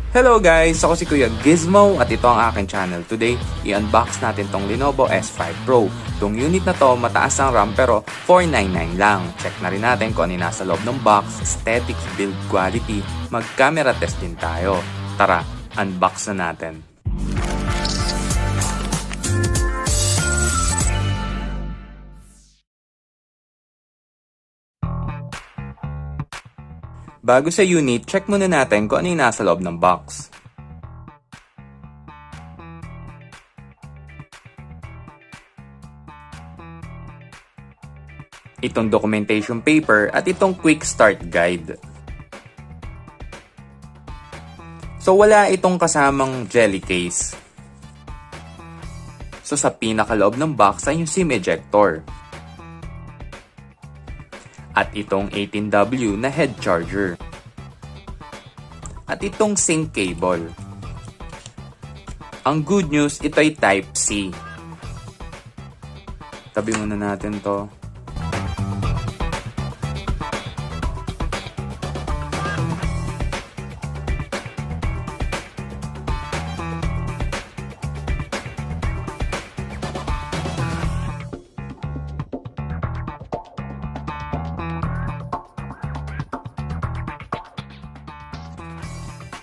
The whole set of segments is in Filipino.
Hello guys! Ako si Kuya Gizmo at ito ang aking channel. Today, i-unbox natin tong Lenovo S5 Pro. Itong unit na to, mataas ang RAM pero 499 lang. Check na rin natin kung ano nasa loob ng box, aesthetics, build quality, mag-camera test din tayo. Tara, unbox na natin. Bago sa unit, check muna natin kung ano yung nasa loob ng box. Itong documentation paper at itong quick start guide. So wala itong kasamang jelly case. So sa pinakaloob ng box ay yung SIM ejector. At itong 18W na head charger. At itong sync cable. Ang good news, ito ay Type-C. Tabi muna natin to.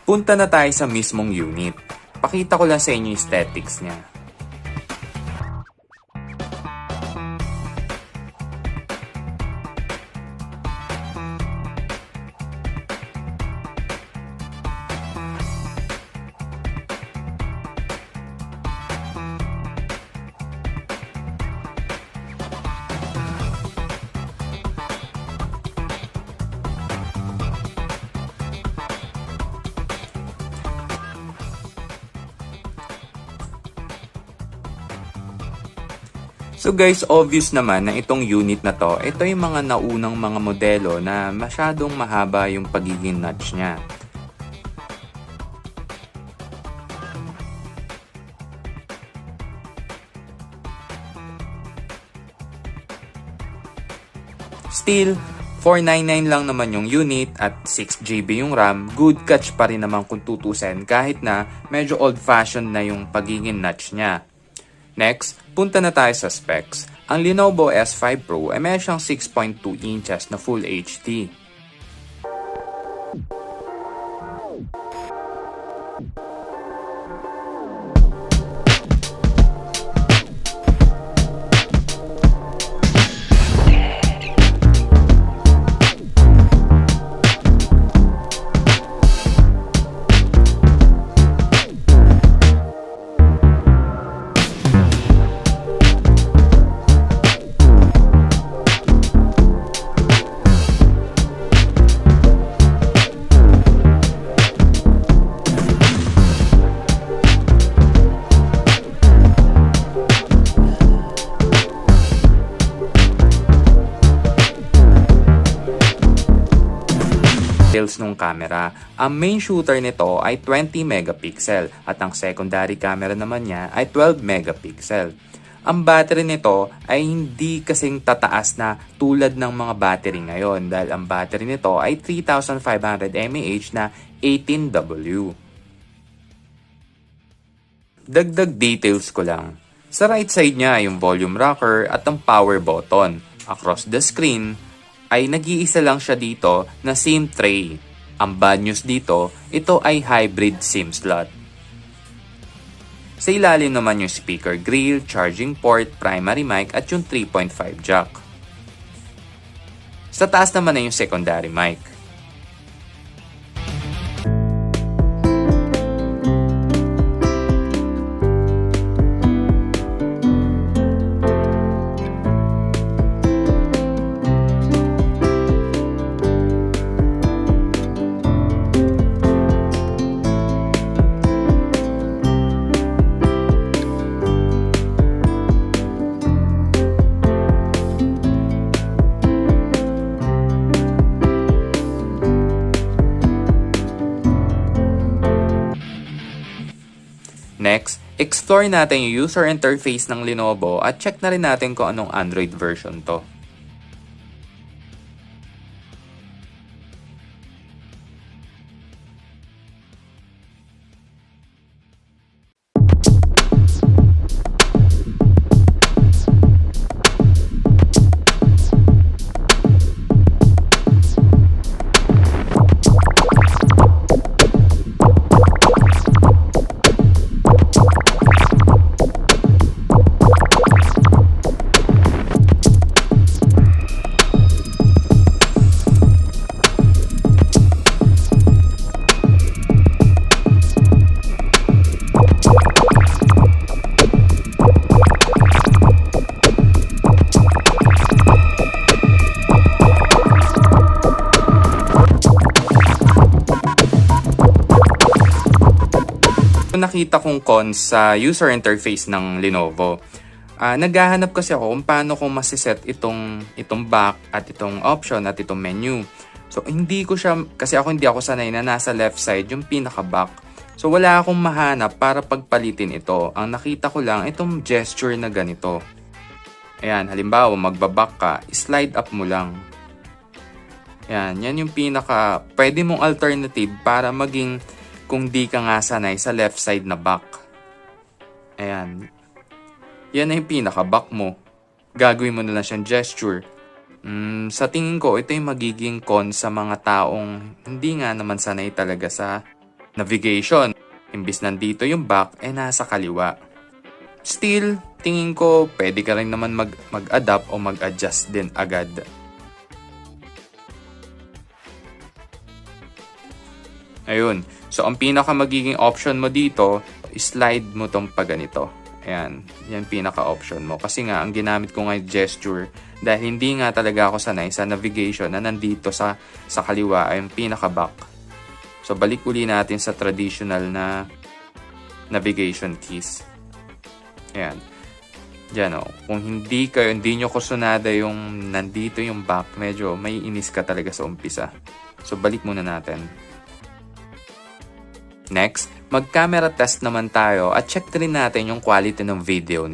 Punta na tayo sa mismong unit. Pakita ko lang sa inyo yung aesthetics niya. So guys, obvious naman na itong unit na to, ito yung mga naunang mga modelo na masyadong mahaba yung pagiging notch niya. Still, 499 lang naman yung unit at 6GB yung RAM, good catch pa rin naman kung tutusin kahit na medyo old-fashioned na yung pagiging notch niya. Next, punta na tayo sa specs. Ang Lenovo S5 Pro ay may siyang 6.2 inches na Full HD. Nung camera. Ang main shooter nito ay 20 megapixel at ang secondary camera naman niya ay 12 megapixel. Ang battery nito ay hindi kasing tataas na tulad ng mga battery ngayon dahil ang battery nito ay 3,500 mAh na 18W. Dagdag details ko lang. Sa right side niya ay yung volume rocker at ang power button. Across the screen ay nag-iisa lang siya dito na SIM tray. Ang bad news dito, ito ay hybrid SIM slot. Sa ilalim naman yung speaker grill, charging port, primary mic at yung 3.5 jack. Sa taas naman na yung secondary mic. Next, explore natin yung user interface ng Lenovo at check na rin natin kung anong Android version to. nakita kong cons sa user interface ng Lenovo. Naghahanap kasi ako kung paano ko masiset itong back at itong option at itong menu. So kasi hindi ako sanay na nasa left side yung pinaka-back. So wala akong mahanap para pagpalitin ito. Ang nakita ko lang itong gesture na ganito. Ayan, halimbawa magbaback ka, slide up mo lang. Ayan, yan yung pwede mong alternative para maging kung di ka nga sanay sa left side na back. Ayan. Yan na yung pinaka-back mo. Gagawin mo na lang siyang gesture. Sa tingin ko, ito yung magiging con sa mga taong hindi nga naman sanay talaga sa navigation. Imbis nandito yung back, nasa kaliwa. Still, tingin ko, pwede ka rin naman mag-adapt o mag-adjust din agad. Ayun. So, ang pinaka magiging option mo dito, slide mo tong paganito. Ayan. Yan pinaka-option mo. Kasi nga, ang ginamit ko nga gesture, dahil hindi nga talaga ako sanay sa navigation na nandito sa kaliwa ay yung pinaka-back. So, balik uli natin sa traditional na navigation keys. Ayan. Diyan o. Kung hindi nyo kusunada yung nandito yung back, medyo may inis ka talaga sa umpisa. So, balik muna natin. Next, mag-camera test naman tayo at check rin natin yung quality ng video.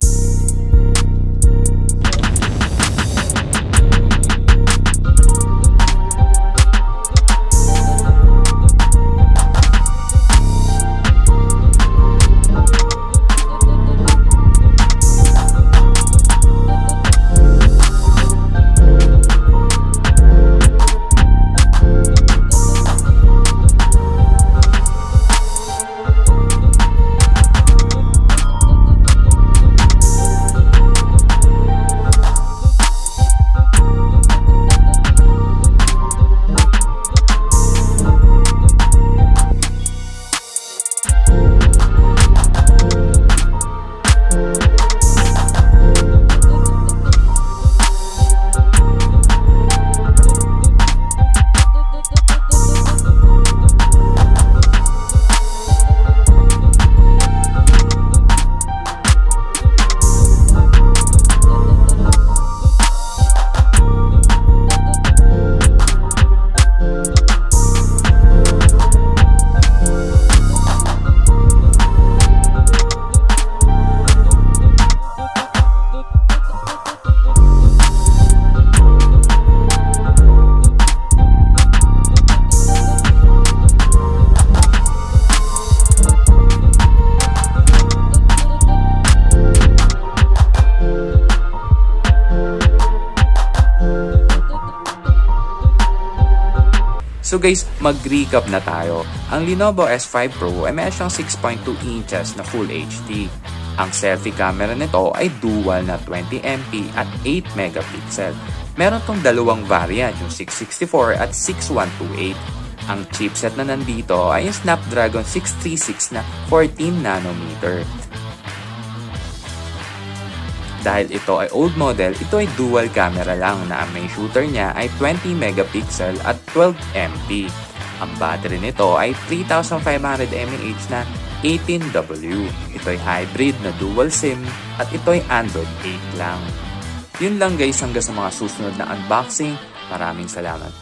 So guys, mag-recap na tayo. Ang Lenovo S5 Pro ay meron siyang 6.2 inches na Full HD. Ang selfie camera nito ay dual na 20MP at 8 megapixel. Meron tong dalawang variant, yung 664 at 6128. Ang chipset na nandito ay yung Snapdragon 636 na 14 nanometer. Dahil ito ay old model, ito ay dual camera lang na ang main shooter niya ay 20 megapixel at 12MP. Ang battery nito ay 3500 mAh na 18W. Ito ay hybrid na dual SIM at ito ay Android 8 lang. Yun lang guys hanggang sa mga susunod na unboxing. Maraming salamat.